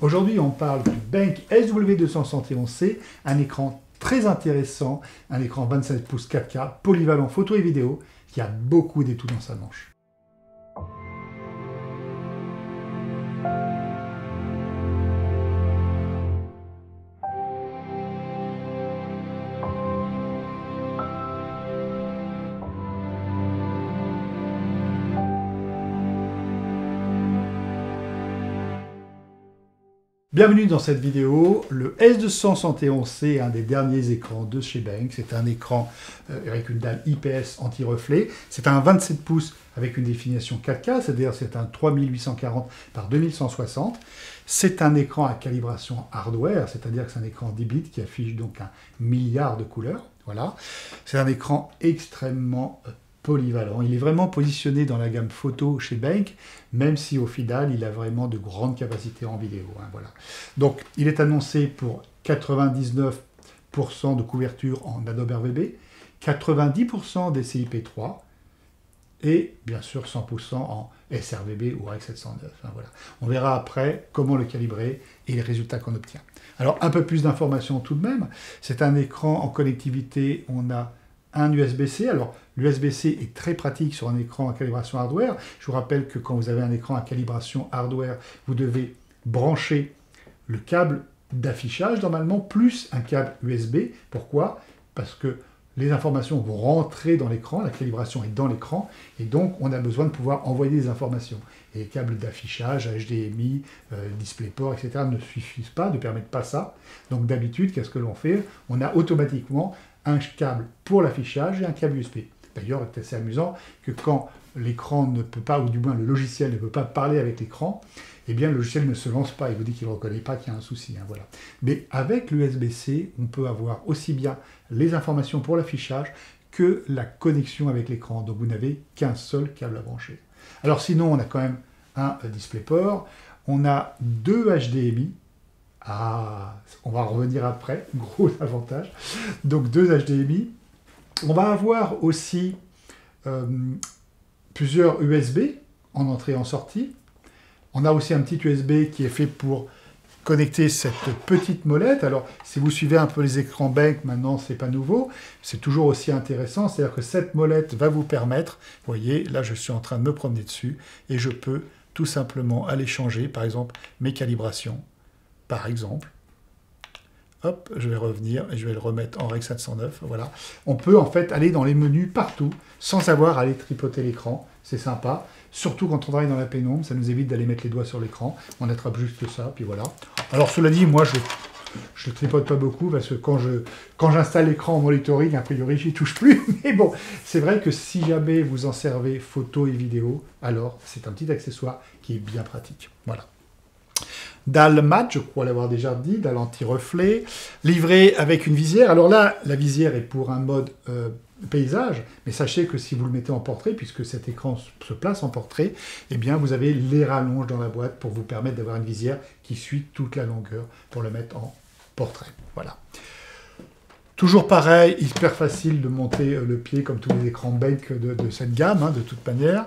Aujourd'hui, on parle du Benq SW271C, un écran très intéressant, un écran 27 pouces 4K, polyvalent photo et vidéo, qui a beaucoup d'étouts dans sa manche. Bienvenue dans cette vidéo. Le S271C est un des derniers écrans de chez Benq. C'est un écran avec une dalle IPS anti-reflet. C'est un 27 pouces avec une définition 4K, c'est-à-dire c'est un 3840 par 2160. C'est un écran à calibration hardware, c'est-à-dire que c'est un écran 10 bits qui affiche donc 1 milliard de couleurs. Voilà. C'est un écran extrêmement polyvalent. Il est vraiment positionné dans la gamme photo chez Benq, même si au final, il a vraiment de grandes capacités en vidéo. Hein, voilà. Donc, il est annoncé pour 99% de couverture en Adobe RVB, 90% DCI-P3 et bien sûr 100% en sRVB ou REC 709. Hein, voilà. On verra après comment le calibrer et les résultats qu'on obtient. Alors, un peu plus d'informations tout de même. C'est un écran en connectivité, on a un USB-C. Alors, l'USB-C est très pratique sur un écran à calibration hardware. Je vous rappelle que quand vous avez un écran à calibration hardware, vous devez brancher le câble d'affichage, normalement, plus un câble USB. Pourquoi? Parce que les informations vont rentrer dans l'écran, la calibration est dans l'écran, et donc on a besoin de pouvoir envoyer des informations. Et les câbles d'affichage, HDMI, DisplayPort, etc. ne suffisent pas, ne permettent pas ça. Donc d'habitude, qu'est-ce que l'on fait? On a automatiquement un câble pour l'affichage et un câble USB. D'ailleurs, c'est assez amusant que quand l'écran ne peut pas, ou du moins le logiciel ne peut pas parler avec l'écran, eh bien le logiciel ne se lance pas, il vous dit qu'il ne reconnaît pas qu'il y a un souci. Hein, voilà. Mais avec l'USB-C, on peut avoir aussi bien les informations pour l'affichage que la connexion avec l'écran. Donc vous n'avez qu'un seul câble à brancher. Alors sinon, on a quand même un DisplayPort, on a deux HDMI. Ah, on va revenir après, gros avantage. Donc deux HDMI. On va avoir aussi plusieurs USB en entrée et en sortie. On a aussi un petit USB qui est fait pour connecter cette petite molette. Alors, si vous suivez un peu les écrans Benq, maintenant, c'est pas nouveau. C'est toujours aussi intéressant. C'est-à-dire que cette molette va vous permettre, vous voyez, là, je suis en train de me promener dessus, et je peux tout simplement aller changer, par exemple, mes calibrations. Par exemple, hop, je vais revenir et je vais le remettre en REC 709, voilà. On peut en fait aller dans les menus partout, sans avoir à aller tripoter l'écran, c'est sympa. Surtout quand on travaille dans la pénombre, ça nous évite d'aller mettre les doigts sur l'écran, on attrape juste ça, puis voilà. Alors cela dit, moi je ne tripote pas beaucoup, parce que quand j'installe l'écran en monitoring, a priori j'y touche plus, mais bon, c'est vrai que si jamais vous en servez photo et vidéo, alors c'est un petit accessoire qui est bien pratique, voilà. Dalle mat, je crois l'avoir déjà dit, dalle anti-reflet, livré avec une visière. Alors là, la visière est pour un mode paysage, mais sachez que si vous le mettez en portrait, puisque cet écran se place en portrait, eh bien vous avez les rallonges dans la boîte pour vous permettre d'avoir une visière qui suit toute la longueur pour le mettre en portrait. Voilà. Toujours pareil, hyper facile de monter le pied comme tous les écrans Benq de cette gamme, hein, de toute manière.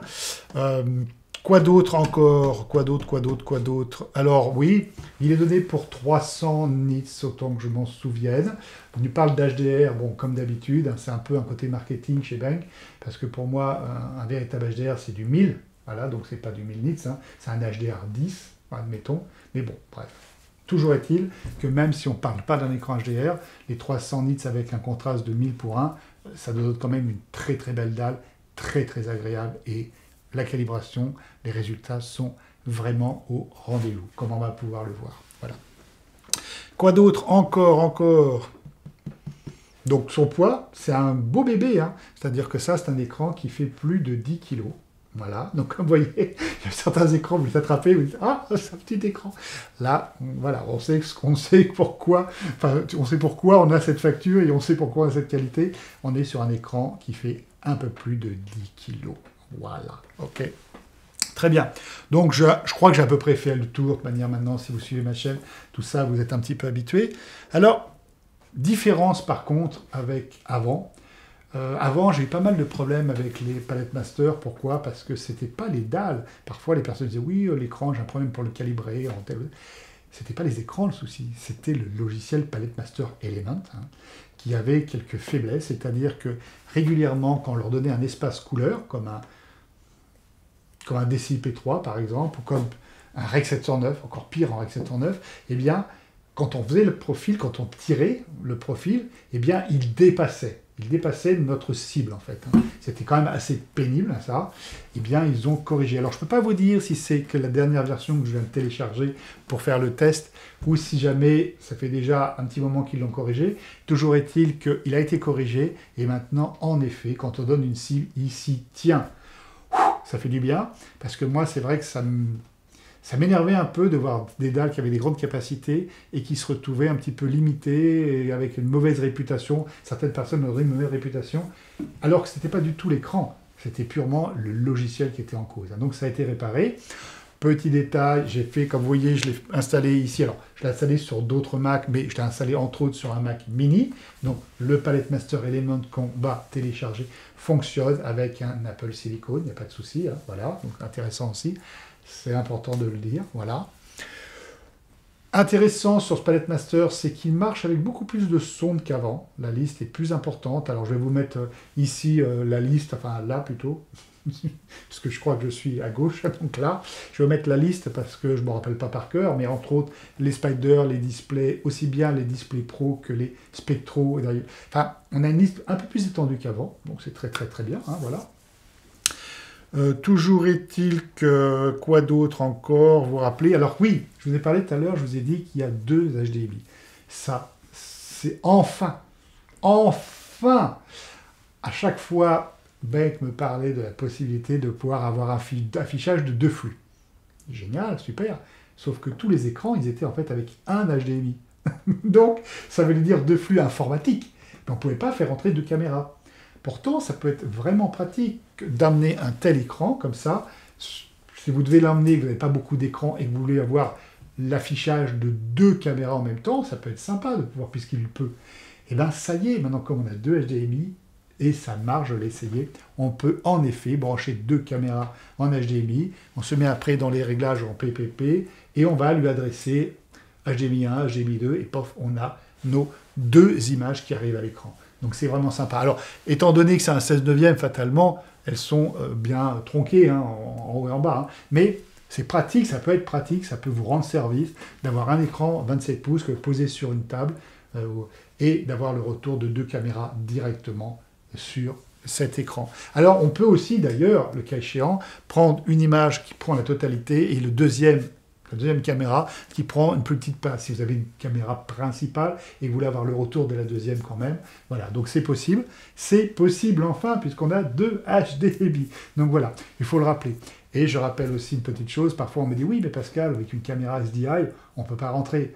Quoi d'autre encore? Quoi d'autre? Alors oui, il est donné pour 300 nits, autant que je m'en souvienne. On nous parle d'HDR, bon, comme d'habitude, hein, c'est un peu un côté marketing chez Benq, parce que pour moi, un véritable HDR, c'est du 1000, voilà, donc c'est pas du 1000 nits, hein, c'est un HDR 10, admettons, mais bon, bref. Toujours est-il que même si on ne parle pas d'un écran HDR, les 300 nits avec un contraste de 1000 pour 1, ça donne quand même une très très belle dalle, très très agréable, et la calibration, les résultats sont vraiment au rendez-vous, comme on va pouvoir le voir. Voilà. Quoi d'autre? Encore. Donc son poids, c'est un beau bébé, hein. C'est-à-dire que ça, c'est un écran qui fait plus de 10 kg. Voilà, donc comme vous voyez, il y a certains écrans, vous les attrapez, vous dites « Ah, c'est un petit écran !» Là, voilà, on sait pourquoi on a cette facture et on sait pourquoi on a cette qualité. On est sur un écran qui fait un peu plus de 10 kg. Voilà, ok. Très bien. Donc, je crois que j'ai à peu près fait le tour. De manière maintenant, si vous suivez ma chaîne, tout ça, vous êtes un petit peu habitués. Alors, différence par contre avec avant. Avant, j'ai eu pas mal de problèmes avec les Palette Master. Pourquoi? Parce que c'était pas les dalles. Parfois, les personnes disaient « Oui, l'écran, j'ai un problème pour le calibrer. » c'était pas les écrans le souci, c'était le logiciel Palette Master Element, hein, qui avait quelques faiblesses, c'est-à-dire que régulièrement, quand on leur donnait un espace couleur, comme un DCI-P3 par exemple, ou comme un Rec 709, encore pire en Rec 709, eh bien, quand on faisait le profil, quand on tirait le profil, eh bien, il dépassait. Il dépassait notre cible, en fait. C'était quand même assez pénible, ça. Eh bien, ils ont corrigé. Alors, je ne peux pas vous dire si c'est que la dernière version que je viens de télécharger pour faire le test, ou si jamais, ça fait déjà un petit moment qu'ils l'ont corrigé. Toujours est-il qu'il a été corrigé, et maintenant, en effet, quand on donne une cible ici, tiens, ça fait du bien, parce que moi, c'est vrai que ça m'énervait un peu de voir des dalles qui avaient des grandes capacités et qui se retrouvaient un petit peu limitées et avec une mauvaise réputation. Certaines personnes auraient une mauvaise réputation, alors que ce n'était pas du tout l'écran, c'était purement le logiciel qui était en cause. Donc ça a été réparé. Petit détail, j'ai fait, comme vous voyez, je l'ai installé ici. Alors, je l'ai installé sur d'autres Mac, mais je l'ai installé entre autres sur un Mac mini. Donc, le Palette Master Element qu'on va télécharger fonctionne avec un Apple Silicon, il n'y a pas de souci. Hein, voilà, donc intéressant aussi. C'est important de le dire, voilà. Intéressant sur ce Palette Master, c'est qu'il marche avec beaucoup plus de sondes qu'avant. La liste est plus importante. Alors, je vais vous mettre ici la liste, enfin là plutôt, parce que je crois que je suis à gauche, donc là, je vais mettre la liste parce que je ne me rappelle pas par cœur, mais entre autres, les Spyder, les displays, aussi bien les displays Pro que les Spectro. Enfin, on a une liste un peu plus étendue qu'avant, donc c'est très très très bien, hein, voilà. Toujours est-il que, quoi d'autre encore, vous rappelez? Alors oui, je vous ai parlé tout à l'heure, je vous ai dit qu'il y a 2 HDMI. Ça, c'est enfin, à chaque fois, Beck me parlait de la possibilité de pouvoir avoir un affichage de 2 flux. Génial, super. Sauf que tous les écrans, ils étaient en fait avec un HDMI. Donc, ça veut dire 2 flux informatiques. Mais on ne pouvait pas faire entrer 2 caméras. Pourtant, ça peut être vraiment pratique d'amener un tel écran comme ça. Si vous devez l'emmener, que vous n'avez pas beaucoup d'écran et que vous voulez avoir l'affichage de 2 caméras en même temps, ça peut être sympa de pouvoir, puisqu'il peut. Et bien, ça y est, maintenant comme on a 2 HDMI, et ça marche, je l'ai essayé, on peut en effet brancher 2 caméras en HDMI. On se met après dans les réglages en PPP, et on va lui adresser HDMI 1, HDMI 2, et pof, on a nos 2 images qui arrivent à l'écran. Donc c'est vraiment sympa. Alors, étant donné que c'est un 16/9, fatalement, elles sont bien tronquées, hein, en haut et en bas. Hein. Mais c'est pratique, ça peut être pratique, ça peut vous rendre service d'avoir un écran 27 pouces que vous posez sur une table et d'avoir le retour de 2 caméras directement sur cet écran. Alors, on peut aussi, d'ailleurs, le cas échéant, prendre une image qui prend la totalité et la deuxième caméra qui prend une plus petite place. Si vous avez une caméra principale et vous voulez avoir le retour de la deuxième quand même, voilà, donc c'est possible. C'est possible enfin, puisqu'on a 2 HDMI. Donc voilà, il faut le rappeler. Et je rappelle aussi une petite chose, parfois on me dit, oui, mais Pascal, avec une caméra SDI, on ne peut pas rentrer.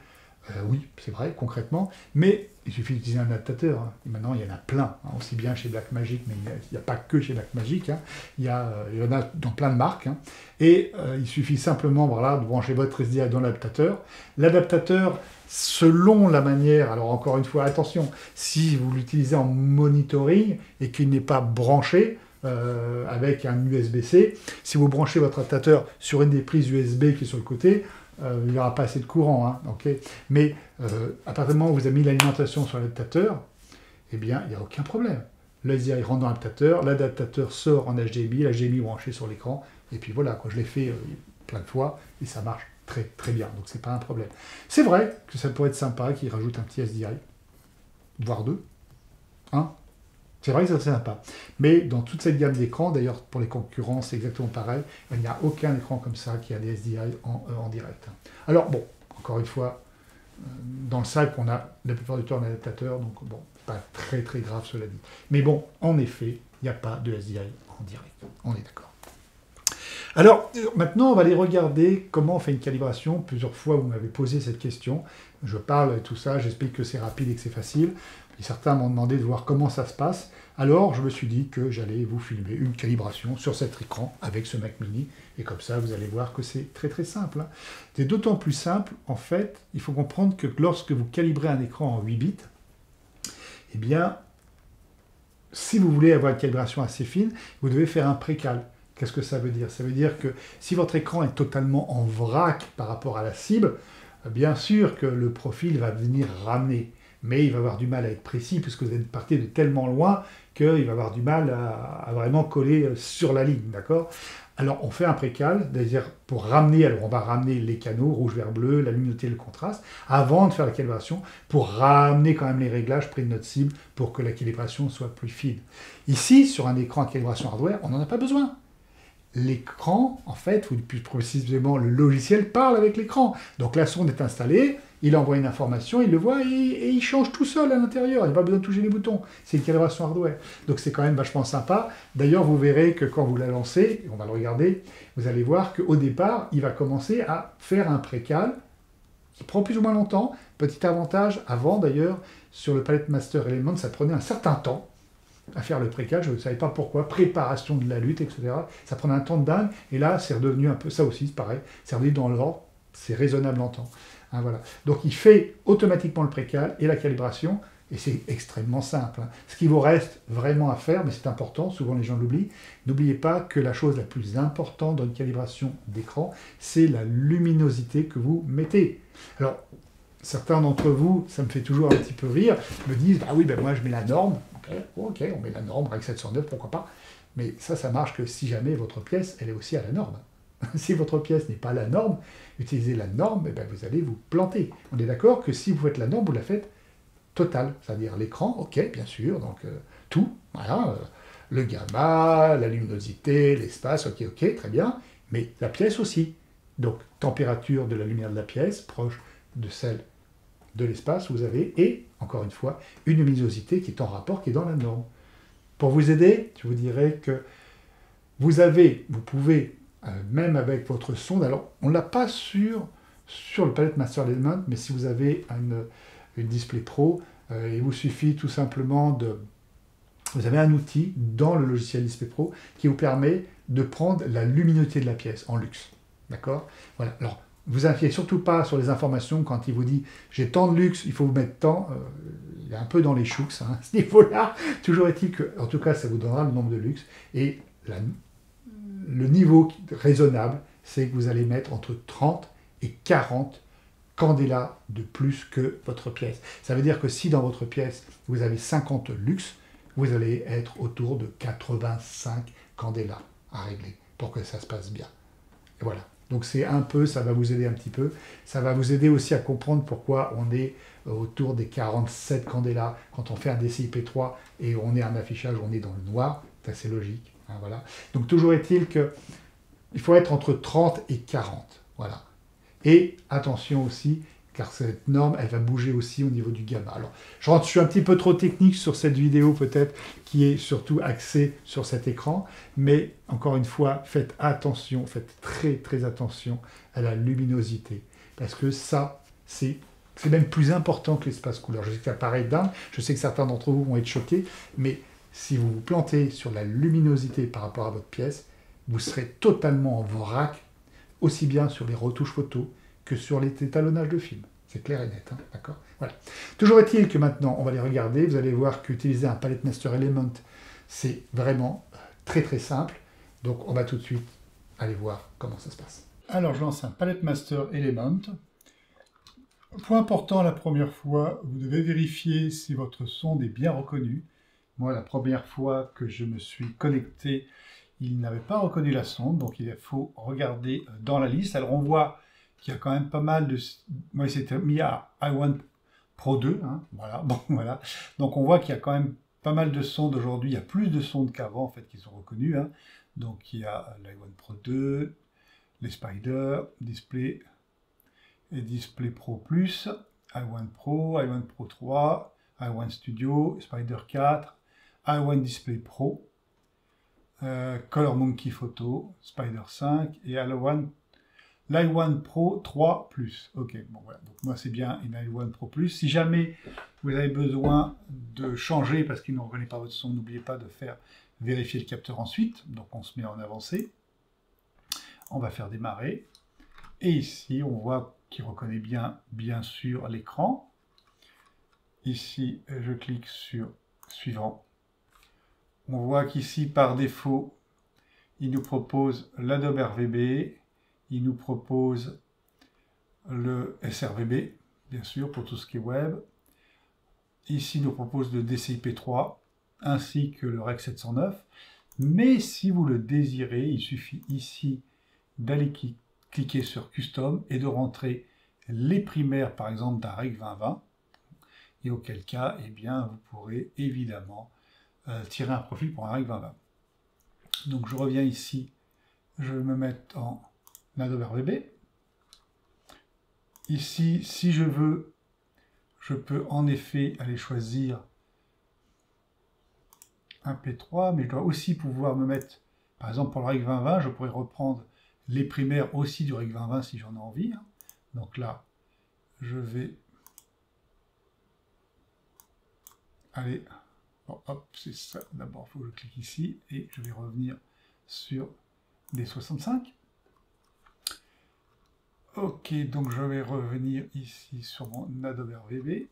Oui, c'est vrai, concrètement, mais il suffit d'utiliser un adaptateur. Hein. Et maintenant, il y en a plein, hein, aussi bien chez Blackmagic, mais il n'y a pas que chez Blackmagic. Hein. Il y en a dans plein de marques. Hein. Et il suffit simplement voilà, de brancher votre SDI dans l'adaptateur. L'adaptateur, selon la manière, alors encore une fois, attention, si vous l'utilisez en monitoring et qu'il n'est pas branché, avec un USB-C, si vous branchez votre adaptateur sur une des prises USB qui est sur le côté, il n'y aura pas assez de courant, hein, okay. Mais à partir du moment où vous avez mis l'alimentation sur l'adaptateur, eh bien, il n'y a aucun problème. Le SDI rentre dans l'adaptateur sort en HDMI, l'HDMI branché sur l'écran, et puis voilà, quoi, je l'ai fait plein de fois, et ça marche très très bien, donc c'est pas un problème. C'est vrai que ça pourrait être sympa qu'il rajoute un petit SDI, voire 2, hein. C'est vrai que c'est sympa. Mais dans toute cette gamme d'écrans, d'ailleurs pour les concurrents, c'est exactement pareil. Il n'y a aucun écran comme ça qui a des SDI en direct. Alors bon, encore une fois, dans le sac, on a la plupart du temps un adaptateur, donc bon, pas très très grave cela dit. Mais bon, en effet, il n'y a pas de SDI en direct. On est d'accord. Alors, maintenant, on va aller regarder comment on fait une calibration. Plusieurs fois, vous m'avez posé cette question. Je parle de tout ça, j'explique que c'est rapide et que c'est facile. Et certains m'ont demandé de voir comment ça se passe. Alors, je me suis dit que j'allais vous filmer une calibration sur cet écran avec ce Mac Mini. Et comme ça, vous allez voir que c'est très très simple. Hein. C'est d'autant plus simple, en fait, il faut comprendre que lorsque vous calibrez un écran en 8 bits, eh bien, si vous voulez avoir une calibration assez fine, vous devez faire un précal. Qu'est-ce que ça veut dire? Ça veut dire que si votre écran est totalement en vrac par rapport à la cible, bien sûr que le profil va venir ramener, mais il va avoir du mal à être précis puisque vous êtes parti de tellement loin qu'il va avoir du mal à vraiment coller sur la ligne, d'accord? Alors on fait un précal, c'est-à-dire pour ramener, alors on va ramener les canaux, rouge, vert, bleu, la luminosité, le contraste, avant de faire la calibration, pour ramener quand même les réglages près de notre cible pour que la calibration soit plus fine. Ici, sur un écran à calibration hardware, on n'en a pas besoin. L'écran, en fait, ou plus précisément le logiciel, parle avec l'écran. Donc la sonde est installée, il envoie une information, il le voit et il change tout seul à l'intérieur. Il n'a pas besoin de toucher les boutons. C'est une calibration hardware. Donc c'est quand même vachement sympa. D'ailleurs, vous verrez que quand vous la lancez, on va le regarder, vous allez voir qu'au départ, il va commencer à faire un précal qui prend plus ou moins longtemps. Petit avantage, avant d'ailleurs, sur le Palette Master Element, ça prenait un certain temps à faire le précal, je ne savais pas pourquoi, préparation de la lutte, etc. Ça prenait un temps de dingue, et là, c'est redevenu un peu ça aussi, c'est pareil, c'est redevenu dans l'ordre, c'est raisonnable en temps. Hein, voilà. Donc il fait automatiquement le précal et la calibration, et c'est extrêmement simple. Hein. Ce qui vous reste vraiment à faire, mais c'est important, souvent les gens l'oublient, n'oubliez pas que la chose la plus importante dans une calibration d'écran, c'est la luminosité que vous mettez. Alors, certains d'entre vous, ça me fait toujours un petit peu rire, me disent « Ah oui, ben moi je mets la norme ». Ok, on met la norme, REC 709, pourquoi pas. Mais ça marche que si jamais votre pièce, elle est aussi à la norme. Si votre pièce n'est pas à la norme, utilisez la norme, et ben vous allez vous planter. On est d'accord que si vous faites la norme, vous la faites totale. C'est-à-dire l'écran, ok, bien sûr, donc tout, voilà, le gamma, la luminosité, l'espace, ok, très bien, mais la pièce aussi. Donc, température de la lumière de la pièce, proche de celle de l'espace, vous avez, et, encore une fois, une luminosité qui est en rapport, qui est dans la norme. Pour vous aider, je vous dirais que vous pouvez, même avec votre sonde, alors on ne l'a pas sur le Palette Master Element, mais si vous avez une Display Pro, il vous suffit tout simplement vous avez un outil dans le logiciel Display Pro qui vous permet de prendre la luminosité de la pièce en luxe. D'accord? Voilà. Alors, vous inquiétez surtout pas sur les informations quand il vous dit j'ai tant de luxe, il faut vous mettre tant. Il est un peu dans les choux, hein, à ce niveau-là. Toujours est-il que, en tout cas, ça vous donnera le nombre de luxe. Et le niveau raisonnable, c'est que vous allez mettre entre 30 et 40 candélas de plus que votre pièce. Ça veut dire que si dans votre pièce, vous avez 50 luxe, vous allez être autour de 85 candélas à régler pour que ça se passe bien. Et voilà. Donc c'est un peu, ça va vous aider un petit peu. Ça va vous aider aussi à comprendre pourquoi on est autour des 47 candélas quand on fait un DCI-P3 et on est un affichage, on est dans le noir. C'est assez logique. Hein, voilà. Donc toujours est-il qu'il faut être entre 30 et 40. Voilà. Et attention aussi, car cette norme, elle va bouger aussi au niveau du gamma. Alors, je suis un petit peu trop technique sur cette vidéo, peut-être, qui est surtout axée sur cet écran, mais encore une fois, faites attention, faites très très attention à la luminosité, parce que ça, c'est même plus important que l'espace couleur. Je sais que ça paraît dingue, je sais que certains d'entre vous vont être choqués, mais si vous vous plantez sur la luminosité par rapport à votre pièce, vous serez totalement en vrac, aussi bien sur les retouches photos que sur les étalonnages de films. C'est clair et net, hein, d'accord? Voilà. Toujours est-il que maintenant, on va les regarder. Vous allez voir qu'utiliser un Palette Master Element, c'est vraiment très très simple. Donc, on va tout de suite aller voir comment ça se passe. Alors, je lance un Palette Master Element. Point important, la première fois, vous devez vérifier si votre sonde est bien reconnue. Moi, la première fois que je me suis connecté, il n'avait pas reconnu la sonde, donc il faut regarder dans la liste. Alors on voit qu'il y a quand même pas mal de... Moi, il s'était mis à i1 Pro 2, hein, voilà, bon, voilà. Donc on voit qu'il y a quand même pas mal de sondes aujourd'hui. Il y a plus de sondes qu'avant, en fait, qui sont reconnues. Hein. Donc il y a l'i1 Pro 2, les Spider, Display et Display Pro Plus, i1 Pro, i1 Pro 3, i1 Studio, Spider 4, i1 Display Pro, Color Monkey Photo, Spider 5 et l'i1 Pro 3 Plus. Ok, bon voilà, donc moi c'est bien une l'i1 Pro Plus. Si jamais vous avez besoin de changer parce qu'il ne reconnaît pas votre son, n'oubliez pas de faire vérifier le capteur ensuite. Donc on se met en avancée. On va faire démarrer. Et ici, on voit qu'il reconnaît bien sûr l'écran. Ici, je clique sur suivant. On voit qu'ici, par défaut, il nous propose l'Adobe RVB, il nous propose le SRVB, bien sûr, pour tout ce qui est web. Ici, il nous propose le DCI-P3 ainsi que le REC 709. Mais si vous le désirez, il suffit ici d'aller cliquer sur Custom et de rentrer les primaires, par exemple, d'un REC 2020. Et auquel cas, eh bien, vous pourrez évidemment tirer un profil pour un REC 2020. Donc, je reviens ici. Je vais me mettre en Adobe RVB. Ici, si je veux, je peux en effet aller choisir un P3, mais je dois aussi pouvoir me mettre, par exemple pour le REC 2020, je pourrais reprendre les primaires aussi du REC 2020 si j'en ai envie. Donc là, je vais aller, bon, hop, c'est ça, d'abord il faut que je clique ici, et je vais revenir sur D65. Ok, donc je vais revenir ici sur mon Adobe RVB,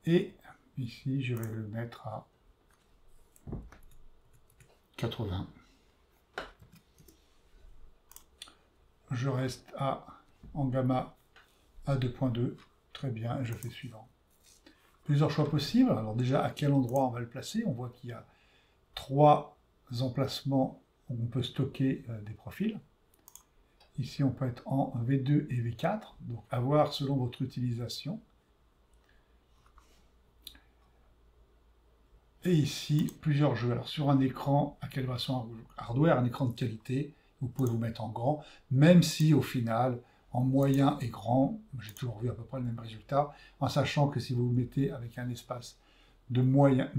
et ici je vais le mettre à 80. Je reste en gamma à 2.2, très bien, et je fais suivant. Plusieurs choix possibles, alors déjà à quel endroit on va le placer, on voit qu'il y a 3 emplacements où on peut stocker des profils. Ici on peut être en V2 et V4, donc à voir selon votre utilisation. Et ici, plusieurs jeux. Alors sur un écran à calibration hardware, un écran de qualité, vous pouvez vous mettre en grand, même si au final, en moyen et grand, j'ai toujours vu à peu près le même résultat, en sachant que si vous vous mettez avec un espace de moyen,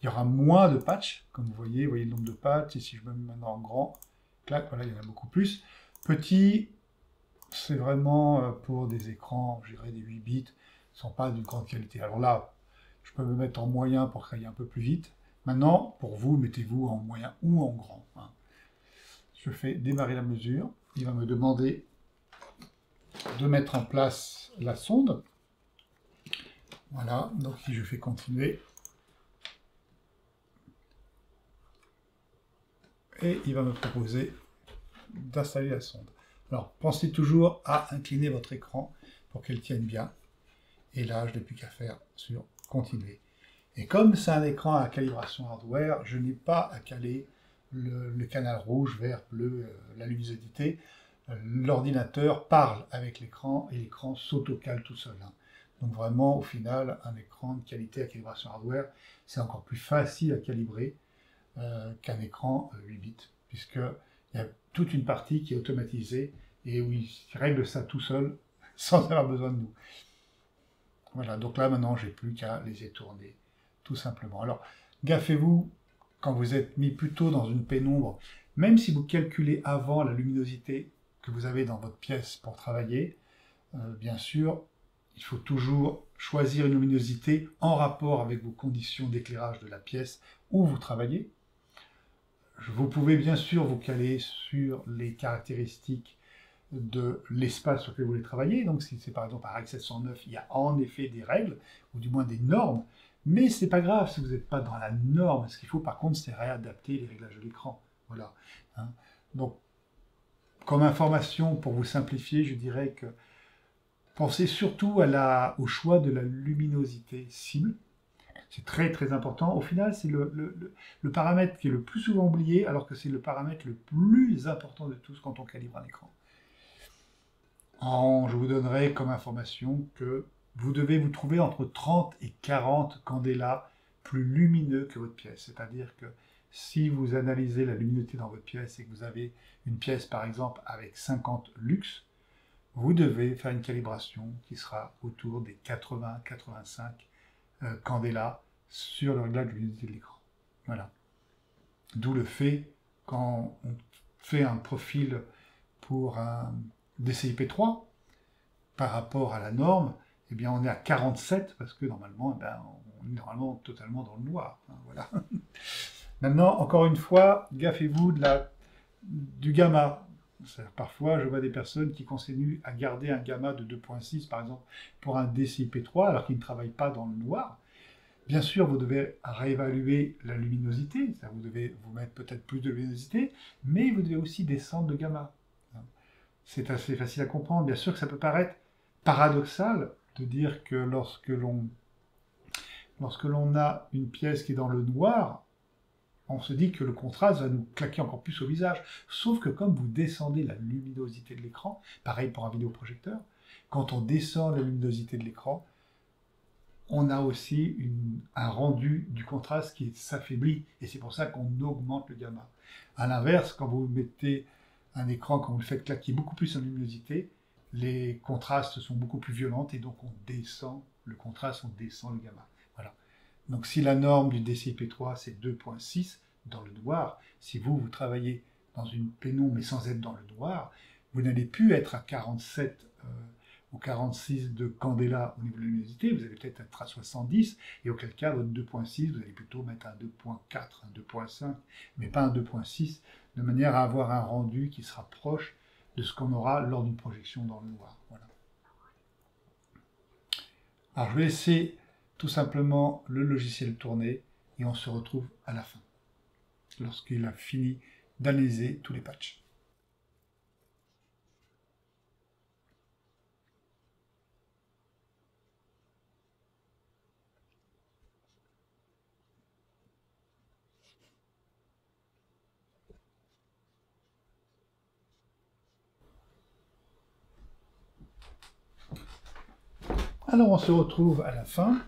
il y aura moins de patchs, comme vous voyez le nombre de patchs, et si je me mets maintenant en grand, clac, voilà, il y en a beaucoup plus. Petit, c'est vraiment pour des écrans, je dirais des 8 bits, qui ne sont pas d'une grande qualité. Alors là, je peux me mettre en moyen pour que ça aille un peu plus vite. Maintenant, pour vous, mettez-vous en moyen ou en grand. Je fais démarrer la mesure. Il va me demander de mettre en place la sonde. Voilà, donc si je fais continuer. Et il va me proposer d'installer la sonde. Alors, pensez toujours à incliner votre écran pour qu'elle tienne bien. Et là, je n'ai plus qu'à faire sur continuer. Et comme c'est un écran à calibration hardware, je n'ai pas à caler le canal rouge, vert, bleu, la luminosité. L'ordinateur parle avec l'écran et l'écran s'auto-cale tout seul. Donc vraiment, au final, un écran de qualité à calibration hardware, c'est encore plus facile à calibrer qu'un écran 8 bits, puisqu'il y a toute une partie qui est automatisée et où il règle ça tout seul sans avoir besoin de nous. Voilà, donc là maintenant, j'ai plus qu'à les étourner, tout simplement. Alors, gaffez-vous, quand vous êtes mis plutôt dans une pénombre, même si vous calculez avant la luminosité que vous avez dans votre pièce pour travailler, bien sûr, il faut toujours choisir une luminosité en rapport avec vos conditions d'éclairage de la pièce où vous travaillez. Vous pouvez bien sûr vous caler sur les caractéristiques de l'espace sur lequel vous voulez travailler. Donc si c'est par exemple un REC 709, il y a en effet des règles, ou du moins des normes, mais c'est pas grave si vous n'êtes pas dans la norme. Ce qu'il faut par contre, c'est réadapter les réglages de l'écran. Voilà. Donc, comme information, pour vous simplifier, je dirais que pensez surtout au choix de la luminosité cible. C'est très très important. Au final, c'est le paramètre qui est le plus souvent oublié, alors que c'est le paramètre le plus important de tous quand on calibre un écran. Je vous donnerai comme information que vous devez vous trouver entre 30 et 40 candélas plus lumineux que votre pièce. C'est-à-dire que si vous analysez la luminosité dans votre pièce et que vous avez une pièce par exemple avec 50 lux, vous devez faire une calibration qui sera autour des 80-85 candélas sur le réglage de luminosité de l'écran. Voilà. D'où le fait, quand on fait un profil pour un DCI-P3, par rapport à la norme, eh bien on est à 47, parce que normalement, on est normalement totalement dans le noir. Voilà. Maintenant, encore une fois, gaffez-vous du gamma. Parfois, je vois des personnes qui continuent à garder un gamma de 2.6, par exemple, pour un DCI-P3, alors qu'ils ne travaillent pas dans le noir. Bien sûr, vous devez réévaluer la luminosité, vous devez vous mettre peut-être plus de luminosité, mais vous devez aussi descendre de gamma. c'est assez facile à comprendre. Bien sûr que ça peut paraître paradoxal de dire que lorsque l'on a une pièce qui est dans le noir, on se dit que le contraste va nous claquer encore plus au visage. Sauf que comme vous descendez la luminosité de l'écran, pareil pour un vidéoprojecteur, quand on descend la luminosité de l'écran, on a aussi un rendu du contraste qui s'affaiblit, et c'est pour ça qu'on augmente le gamma. À l'inverse, quand vous mettez un écran, quand vous le faites claquer beaucoup plus en luminosité, les contrastes sont beaucoup plus violents, et donc on descend le contraste, on descend le gamma. Voilà. Donc si la norme du DCI-P3 c'est 2.6 dans le noir, si vous travaillez dans une pénombre mais sans être dans le noir, vous n'allez plus être à 47 ou 46 de candela au niveau de la luminosité, vous allez peut-être être à 70, et auquel cas, votre 2.6, vous allez plutôt mettre un 2.4, un 2.5, mais pas un 2.6, de manière à avoir un rendu qui sera proche de ce qu'on aura lors d'une projection dans le noir. Voilà. Alors, je vais laisser tout simplement le logiciel tourner, et on se retrouve à la fin, lorsqu'il a fini d'analyser tous les patchs. Alors on se retrouve à la fin.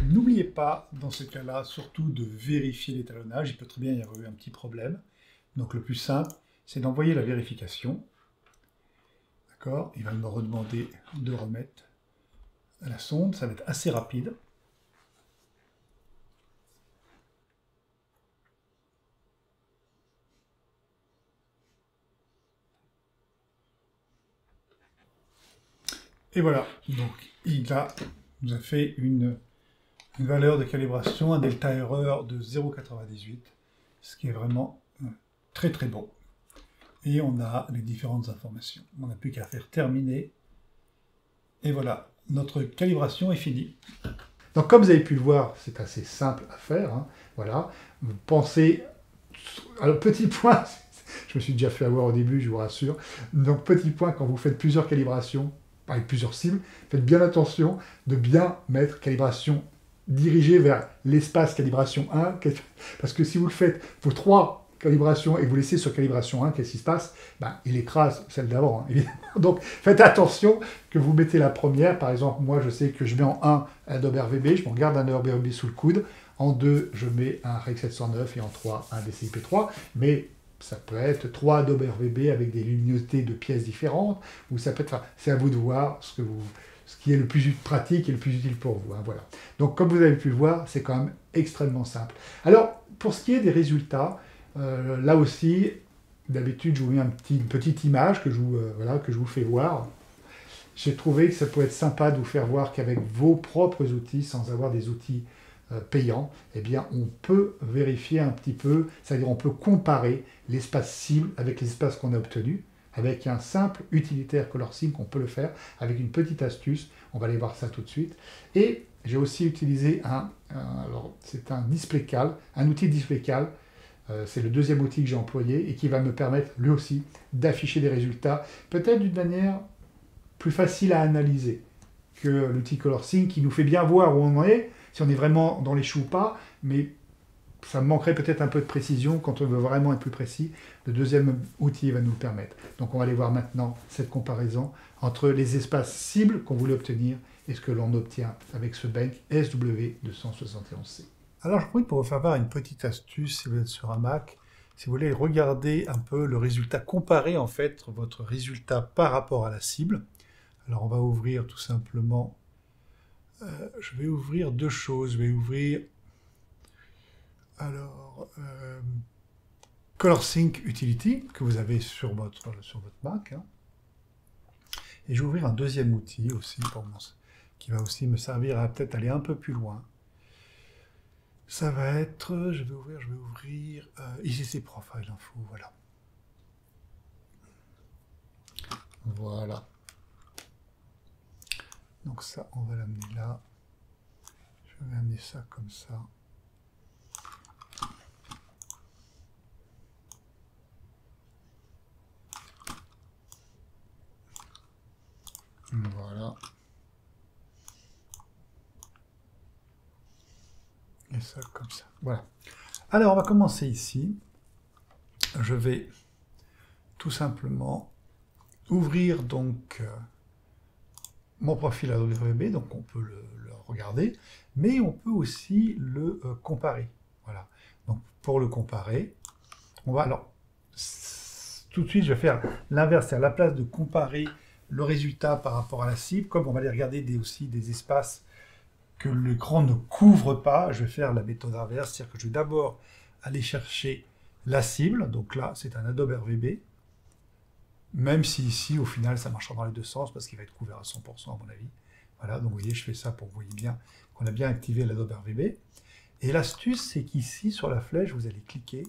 N'oubliez pas, dans ce cas-là, surtout de vérifier l'étalonnage. Il peut très bien y avoir eu un petit problème. Donc le plus simple, c'est d'envoyer la vérification. D'accord? Il va me redemander de remettre à la sonde. Ça va être assez rapide. Et voilà, donc il nous a fait une valeur de calibration, un delta erreur de 0,98, ce qui est vraiment très très bon. Et on a les différentes informations. On n'a plus qu'à faire terminer. Et voilà, notre calibration est finie. Donc comme vous avez pu le voir, c'est assez simple à faire. Hein. Voilà, vous pensez... Alors petit point, je me suis déjà fait avoir au début, je vous rassure. Donc petit point, quand vous faites plusieurs calibrations, avec plusieurs cibles, faites bien attention de bien mettre calibration dirigée vers l'espace calibration 1, parce que si vous le faites pour 3 calibrations et que vous laissez sur calibration 1, qu'est-ce qui se passe? Il écrase celle d'avant, hein, évidemment. Donc faites attention que vous mettez la première, par exemple, moi je sais que je mets en 1 Adobe RVB, je me garde un Adobe RVB sous le coude, en 2 je mets un Rec 709 et en 3 un DCI-P3, mais ça peut être 3 Adobe RVB avec des luminosités de pièces différentes, ou ça peut être... Enfin, c'est à vous de voir ce qui est le plus pratique et le plus utile pour vous. Hein, voilà. Donc, comme vous avez pu le voir, c'est quand même extrêmement simple. Alors, pour ce qui est des résultats, là aussi, d'habitude, je vous mets une petite image que je vous fais voir. J'ai trouvé que ça pouvait être sympa de vous faire voir qu'avec vos propres outils, sans avoir des outils payant, eh bien, on peut vérifier un petit peu, c'est-à-dire on peut comparer l'espace cible avec l'espace qu'on a obtenu. Avec un simple utilitaire ColorSync, on peut le faire avec une petite astuce. On va aller voir ça tout de suite. Et j'ai aussi utilisé c'est un DisplayCal, un outil DisplayCal. C'est le deuxième outil que j'ai employé et qui va me permettre, lui aussi, d'afficher des résultats, peut-être d'une manière plus facile à analyser que l'outil ColorSync, qui nous fait bien voir où on en est, si on est vraiment dans les choux ou pas, mais ça manquerait peut-être un peu de précision quand on veut vraiment être plus précis. Le deuxième outil va nous le permettre. Donc on va aller voir maintenant cette comparaison entre les espaces cibles qu'on voulait obtenir et ce que l'on obtient avec ce bank SW271C. Alors je profite pour vous faire voir une petite astuce si vous êtes sur un Mac. Si vous voulez regarder un peu le résultat, comparer en fait votre résultat par rapport à la cible. Alors on va ouvrir tout simplement... je vais ouvrir deux choses. Je vais ouvrir... Alors, ColorSync Utility, que vous avez sur votre Mac. Hein. Et je vais ouvrir un deuxième outil aussi, qui va aussi me servir à peut-être aller un peu plus loin. Ça va être, je vais ouvrir ICC Profile Info, voilà. Voilà. Donc ça, on va l'amener là. Je vais amener ça comme ça. Voilà. Et ça comme ça. Voilà. Alors, on va commencer ici. Je vais tout simplement ouvrir donc mon profil Adobe VB, donc on peut le regarder, mais on peut aussi le comparer. Voilà. Donc pour le comparer, on va alors tout de suite je vais faire l'inverse, c'est à la place de comparer le résultat par rapport à la cible, comme on va aller regarder aussi des espaces que l'écran ne couvre pas, je vais faire la méthode inverse, c'est-à-dire que je vais d'abord aller chercher la cible, donc là c'est un Adobe RVB, même si ici au final ça marchera dans les deux sens parce qu'il va être couvert à 100% à mon avis. Voilà, donc vous voyez je fais ça pour que vous voyez bien qu'on a bien activé l'Adobe RVB. Et l'astuce c'est qu'ici sur la flèche vous allez cliquer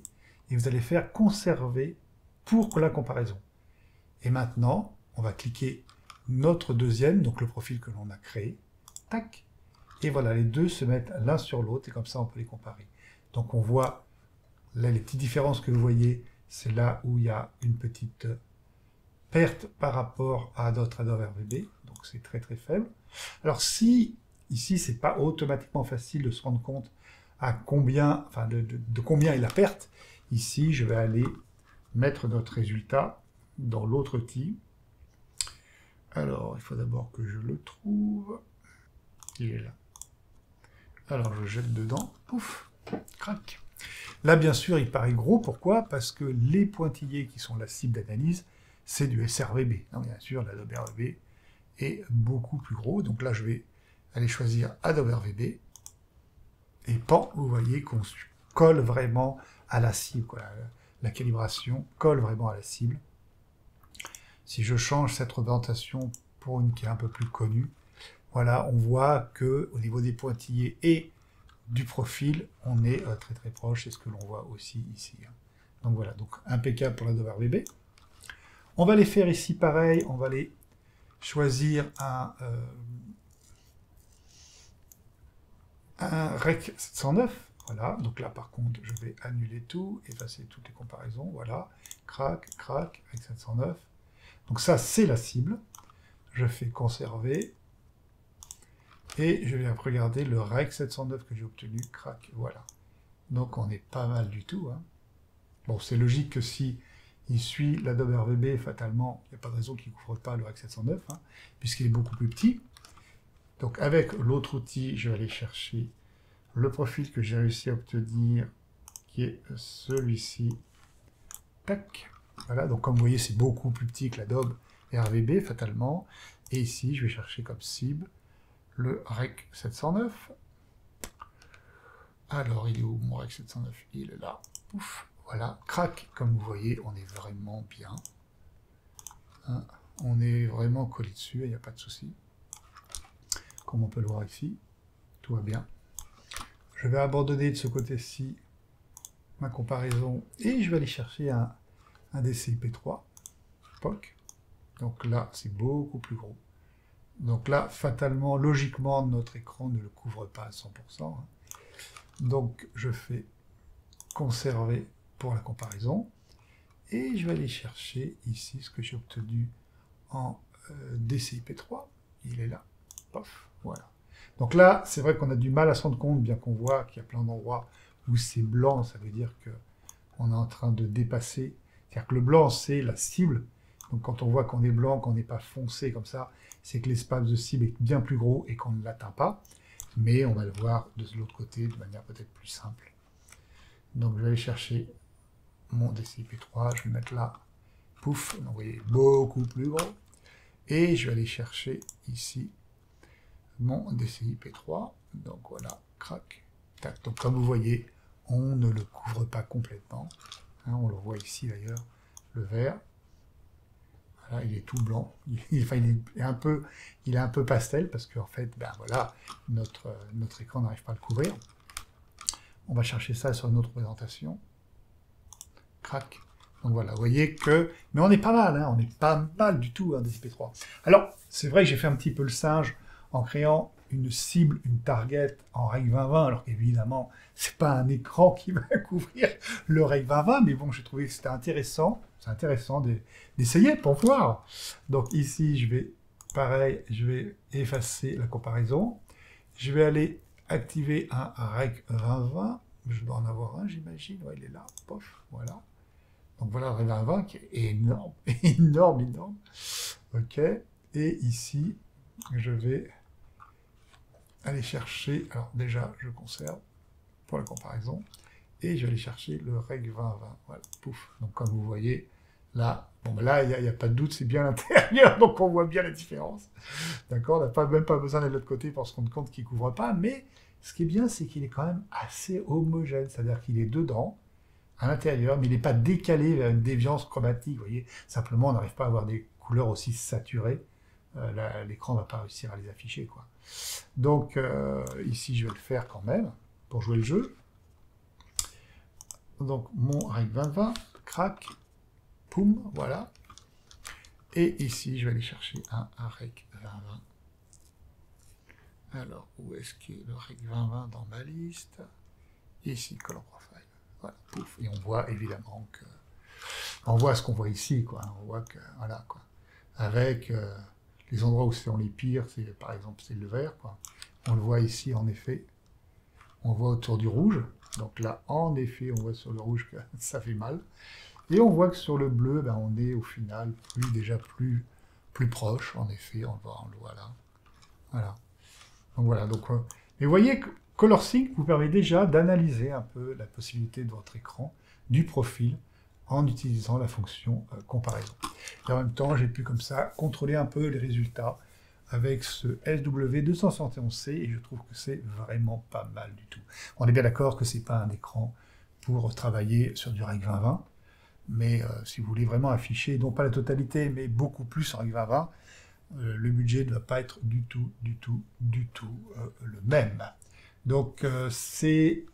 et vous allez faire conserver pour la comparaison. Et maintenant on va cliquer notre deuxième, donc le profil que l'on a créé, tac, et voilà, les deux se mettent l'un sur l'autre, et comme ça on peut les comparer. Donc on voit, là les petites différences que vous voyez, c'est là où il y a une petite perte par rapport à d'autres Adobe RVB, donc c'est très très faible. Alors si, ici c'est pas automatiquement facile de se rendre compte à combien, enfin de combien est la perte, ici je vais aller mettre notre résultat dans l'autre outil. Alors il faut d'abord que je le trouve, il est là. Alors je jette dedans, pouf, crac. Là bien sûr il paraît gros, pourquoi? Parce que les pointillés qui sont la cible d'analyse, c'est du SRVB. Non, bien sûr l'Adobe RVB est beaucoup plus gros, donc là je vais aller choisir Adobe RVB, et pan, vous voyez qu'on colle vraiment à la cible, quoi. La calibration colle vraiment à la cible. Si je change cette représentation pour une qui est un peu plus connue, voilà, on voit que au niveau des pointillés et du profil, on est très très proche, c'est ce que l'on voit aussi ici. Donc voilà, donc impeccable pour l'Adobe RVB. On va les faire ici pareil, on va les choisir un Rec 709. Voilà, donc là par contre, je vais annuler tout, effacer toutes les comparaisons, voilà, crac, crac, Rec 709. Donc ça, c'est la cible. Je fais conserver. Et je viens regarder le Rec 709 que j'ai obtenu, crac, voilà. Donc on est pas mal du tout. Hein. Bon, c'est logique que si il suit l'Adobe RVB, fatalement, il n'y a pas de raison qu'il ne couvre pas le Rec 709, hein, puisqu'il est beaucoup plus petit. Donc avec l'autre outil, je vais aller chercher le profil que j'ai réussi à obtenir, qui est celui-ci. Tac. Voilà, donc comme vous voyez, c'est beaucoup plus petit que l'Adobe RVB, fatalement. Et ici, je vais chercher comme cible le Rec 709. Alors, il est où mon Rec 709? Il est là. Pouf, voilà, crac. Comme vous voyez, on est vraiment bien. Hein, on est vraiment collé dessus, il n'y a pas de souci. Comme on peut le voir ici, tout va bien. Je vais abandonner de ce côté-ci ma comparaison et je vais aller chercher un DCI-P3, POC. Donc là, c'est beaucoup plus gros. Donc là, fatalement, logiquement, notre écran ne le couvre pas à 100%. Hein. Donc je fais conserver pour la comparaison. Et je vais aller chercher ici ce que j'ai obtenu en DCI-P3. Il est là. Pof, voilà. Donc là, c'est vrai qu'on a du mal à se rendre compte, bien qu'on voit qu'il y a plein d'endroits où c'est blanc, ça veut dire qu'on est en train de dépasser. C'est-à-dire que le blanc, c'est la cible. Donc quand on voit qu'on est blanc, qu'on n'est pas foncé comme ça, c'est que l'espace de cible est bien plus gros et qu'on ne l'atteint pas. Mais on va le voir de l'autre côté de manière peut-être plus simple. Donc je vais aller chercher mon DCI-P3, je vais le mettre là. Pouf, vous voyez, beaucoup plus gros. Et je vais aller chercher ici mon DCI-P3. Donc voilà, crac, tac. Donc comme vous voyez, on ne le couvre pas complètement. Hein, on le voit ici d'ailleurs, le vert. Voilà, il est tout blanc. Il est un peu pastel parce qu'en fait, ben voilà, notre écran n'arrive pas à le couvrir. On va chercher ça sur une autre présentation. Crac. Donc voilà, vous voyez que... Mais on est pas mal, hein, on est pas mal du tout, hein, DCI-P3. Alors, c'est vrai que j'ai fait un petit peu le singe en créant une cible, une target en Rec 2020, alors qu'évidemment, c'est pas un écran qui va couvrir le Rec 2020, mais bon, j'ai trouvé que c'était intéressant, c'est intéressant d'essayer pour voir. Donc ici, je vais pareil, je vais effacer la comparaison. Je vais aller activer un Rec 2020. Je dois en avoir un, j'imagine. Ouais, il est là. Pof, voilà. Donc voilà le Rec 2020 qui est énorme, énorme, énorme. OK. Et ici, je vais aller chercher. Alors déjà, je conserve pour la comparaison. Et je vais aller chercher le Rec 2020. Voilà, pouf. Donc comme vous voyez, là, bon, ben là, il n'y a pas de doute, c'est bien l'intérieur, donc on voit bien la différence. D'accord, on n'a même pas besoin d'aller de l'autre côté pour se rendre compte qu'il ne couvre pas, mais ce qui est bien, c'est qu'il est quand même assez homogène, c'est-à-dire qu'il est dedans, à l'intérieur, mais il n'est pas décalé vers une déviance chromatique, vous voyez. Simplement, on n'arrive pas à avoir des couleurs aussi saturées. L'écran ne va pas réussir à les afficher, quoi. Donc, ici, je vais le faire quand même, pour jouer le jeu. Donc, mon Rec 2020, crac, poum, voilà. Et ici, je vais aller chercher un Rec 2020. Alors, où est-ce qu'il est le Rec 2020 dans ma liste? Ici, Color Profile. Voilà, pouf. Et on voit évidemment que... On voit ce qu'on voit ici, quoi. On voit que... Voilà, quoi. Avec les endroits où c'est les pires, c'est par exemple, c'est le vert, quoi. On le voit ici, en effet. On voit autour du rouge. Donc là, en effet, on voit sur le rouge que ça fait mal. Et on voit que sur le bleu, ben, on est au final déjà plus proche, en effet, on le voit là. Voilà. Donc voilà. Donc, mais vous voyez que ColorSync vous permet déjà d'analyser un peu la possibilité de votre écran, du profil, en utilisant la fonction comparaison. Et en même temps, j'ai pu comme ça contrôler un peu les résultats avec ce SW271C, et je trouve que c'est vraiment pas mal du tout. On est bien d'accord que c'est pas un écran pour travailler sur du Rec 2020, mais si vous voulez vraiment afficher, non pas la totalité, mais beaucoup plus en Rec 2020, le budget ne va pas être du tout le même. Donc c'est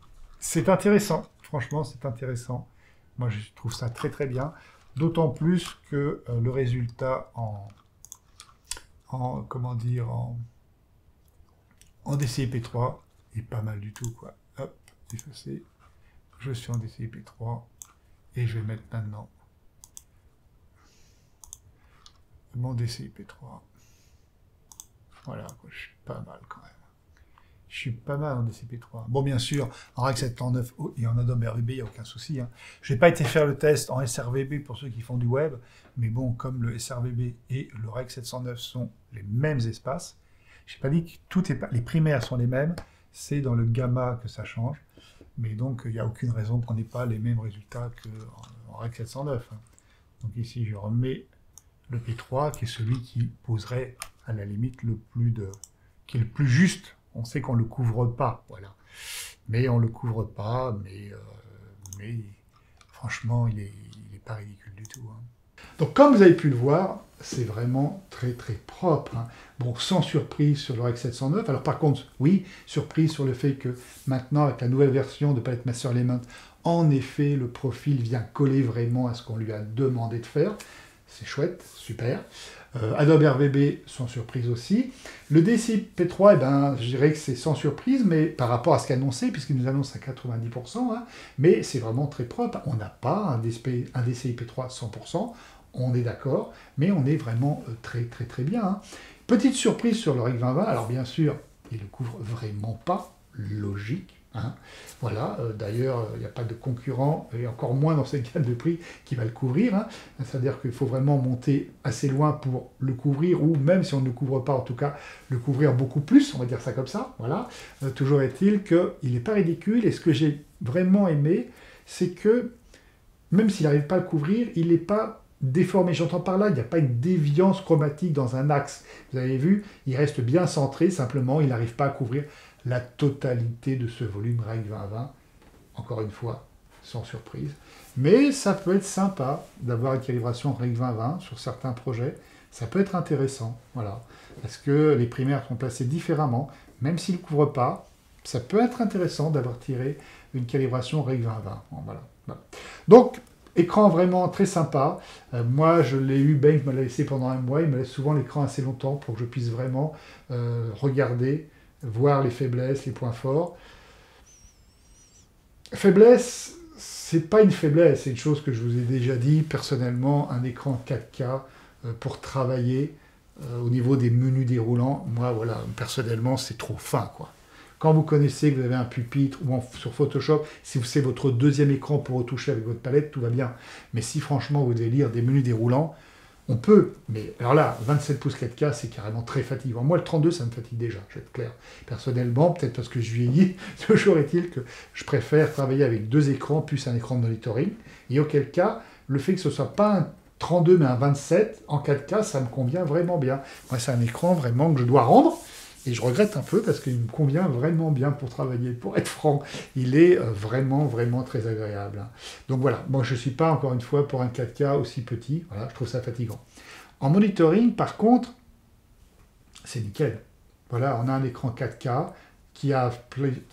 intéressant, franchement c'est intéressant. Moi je trouve ça très très bien, d'autant plus que le résultat comment dire, en DCI-P3 est pas mal du tout, quoi. Hop, effacer. Je suis en DCI-P3 et je vais mettre maintenant mon DCI-P3. Voilà, quoi, je suis pas mal quand même. Je suis pas mal en DCI-P3. Bon, bien sûr, en Rec 709 et en Adobe RVB, il n'y a aucun souci. Hein. Je n'ai pas été faire le test en SRVB pour ceux qui font du web, mais bon, comme le SRVB et le Rec 709 sont les mêmes espaces, je n'ai pas dit que les primaires sont les mêmes, c'est dans le gamma que ça change, mais donc il n'y a aucune raison qu'on n'ait pas les mêmes résultats qu'en Rec 709. Hein. Donc ici, je remets le P3, qui est celui qui poserait à la limite qui est le plus juste. On sait qu'on ne le couvre pas, voilà. Mais on ne le couvre pas, mais franchement, il est pas ridicule du tout. Hein. Donc, comme vous avez pu le voir, c'est vraiment très très propre. Hein. Bon, sans surprise sur le Rec 709. Alors par contre, oui, surprise sur le fait que maintenant, avec la nouvelle version de Palette Master Element, en effet, le profil vient coller vraiment à ce qu'on lui a demandé de faire. C'est chouette, super. Adobe RVB, sans surprise aussi. Le DCI-P3, eh ben, je dirais que c'est sans surprise, mais par rapport à ce qu'annoncé, puisqu'il nous annonce à 90%, hein, mais c'est vraiment très propre. On n'a pas un DCI-P3 100%, on est d'accord, mais on est vraiment très très très bien. Hein. Petite surprise sur le Rec 2020, alors bien sûr, il ne couvre vraiment pas, logique. Hein. Voilà, d'ailleurs, il n'y a pas de concurrent, et encore moins dans cette gamme de prix, qui va le couvrir. Hein. C'est-à-dire qu'il faut vraiment monter assez loin pour le couvrir, ou même si on ne le couvre pas, en tout cas, le couvrir beaucoup plus, on va dire ça comme ça. Voilà. Toujours est-il qu'il n'est pas ridicule, et ce que j'ai vraiment aimé, c'est que, même s'il n'arrive pas à le couvrir, il n'est pas déformé. J'entends par là, il n'y a pas une déviance chromatique dans un axe. Vous avez vu, il reste bien centré, simplement, il n'arrive pas à couvrir la totalité de ce volume Rec 2020, encore une fois, sans surprise. Mais ça peut être sympa d'avoir une calibration Rec 2020 sur certains projets, ça peut être intéressant, voilà, parce que les primaires sont placés différemment, même s'ils ne couvrent pas, ça peut être intéressant d'avoir tiré une calibration Rec 2020, voilà. Donc, écran vraiment très sympa, moi je l'ai eu, Bank me l'a laissé pendant un mois, il me laisse souvent l'écran assez longtemps pour que je puisse vraiment regarder, voir les faiblesses, les points forts. Faiblesse, c'est pas une faiblesse, c'est une chose que je vous ai déjà dit. Personnellement, un écran 4K pour travailler, au niveau des menus déroulants, moi, voilà, personnellement, c'est trop fin, quoi. Quand vous connaissez que vous avez un pupitre ou sur Photoshop, si c'est votre deuxième écran pour retoucher avec votre palette, tout va bien. Mais si franchement vous devez lire des menus déroulants, on peut. Mais alors là, 27 pouces 4K, c'est carrément très fatigant. Moi, le 32, ça me fatigue déjà, je vais être clair. Personnellement, peut-être parce que je vieillis, toujours est-il que je préfère travailler avec deux écrans plus un écran de monitoring. Et auquel cas, le fait que ce ne soit pas un 32 mais un 27 en 4K, ça me convient vraiment bien. Moi, c'est un écran vraiment que je dois rendre. Et je regrette un peu parce qu'il me convient vraiment bien pour travailler. Pour être franc, il est vraiment, vraiment très agréable. Donc voilà, moi je ne suis pas, encore une fois, pour un 4K aussi petit. Voilà, je trouve ça fatigant. En monitoring, par contre, c'est nickel. Voilà, on a un écran 4K qui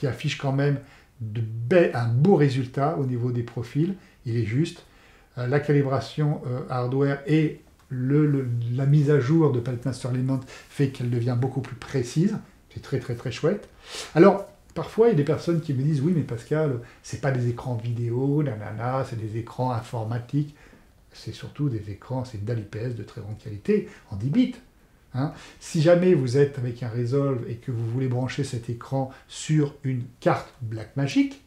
affiche quand même un beau résultat au niveau des profils. Il est juste. La calibration hardware et la mise à jour de Palette Master Element fait qu'elle devient beaucoup plus précise. C'est très très très chouette. Alors, parfois, il y a des personnes qui me disent « Oui, mais Pascal, c'est pas des écrans vidéo, nanana, c'est des écrans informatiques. » C'est surtout des écrans, c'est de l'IPS de très grande qualité, en 10 bits. Hein. Si jamais vous êtes avec un Resolve et que vous voulez brancher cet écran sur une carte Blackmagic,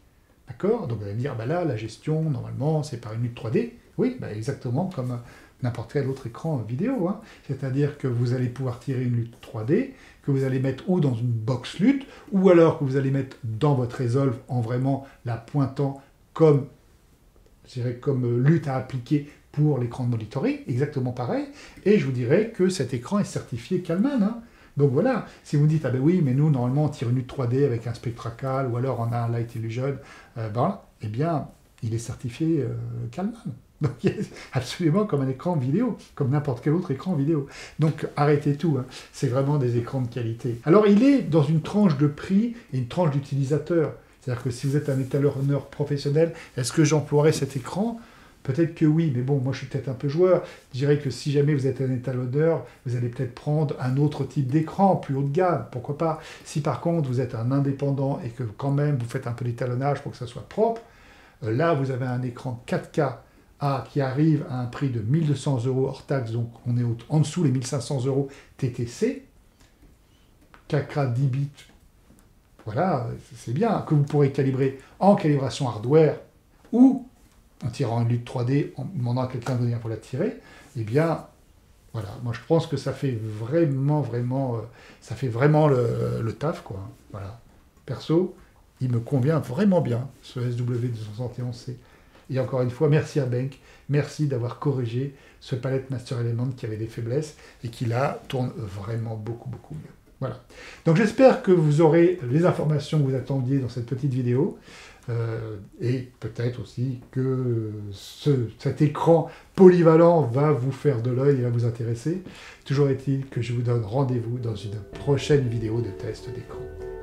d'accord? Donc vous allez me dire, bah là, la gestion, normalement, c'est par une lutte 3D. Oui, bah exactement comme n'importe quel autre écran vidéo. Hein. C'est-à-dire que vous allez pouvoir tirer une lutte 3D, que vous allez mettre ou dans une box lutte, ou alors que vous allez mettre dans votre Resolve en vraiment la pointant comme, je dirais, comme lutte à appliquer pour l'écran de monitoring, exactement pareil. Et je vous dirais que cet écran est certifié Kalman. Hein. Donc voilà, si vous me dites, ah ben oui, mais nous, normalement, on tire une lutte 3D avec un Spectracal, ou alors on a un Light Illusion, eh bien, il est certifié Kalman. Donc, absolument comme un écran vidéo, comme n'importe quel autre écran vidéo. Donc, arrêtez tout, hein. C'est vraiment des écrans de qualité. Alors, il est dans une tranche de prix et une tranche d'utilisateur. C'est-à-dire que si vous êtes un étalonneur professionnel, est-ce que j'emploierais cet écran ? Peut-être que oui, mais bon, moi je suis peut-être un peu joueur. Je dirais que si jamais vous êtes un étalonneur, vous allez peut-être prendre un autre type d'écran, plus haut de gamme, pourquoi pas. Si par contre vous êtes un indépendant et que quand même vous faites un peu d'étalonnage pour que ça soit propre, là vous avez un écran 4K qui arrive à un prix de 1200 € hors taxe, donc on est en dessous les 1500 € TTC, 4K 10 bits, voilà, c'est bien, que vous pourrez calibrer en calibration hardware ou en tirant une lutte 3D, en demandant à quelqu'un de venir pour la tirer, eh bien, voilà, moi je pense que ça fait vraiment, ça fait vraiment le taf, quoi. Voilà. Perso, il me convient vraiment bien, ce SW271C. Et encore une fois, merci à Benck, merci d'avoir corrigé ce Palette Master Element qui avait des faiblesses et qui là tourne vraiment beaucoup mieux. Voilà. Donc j'espère que vous aurez les informations que vous attendiez dans cette petite vidéo. Et peut-être aussi que cet écran polyvalent va vous faire de l'œil et va vous intéresser. Toujours est-il que je vous donne rendez-vous dans une prochaine vidéo de test d'écran.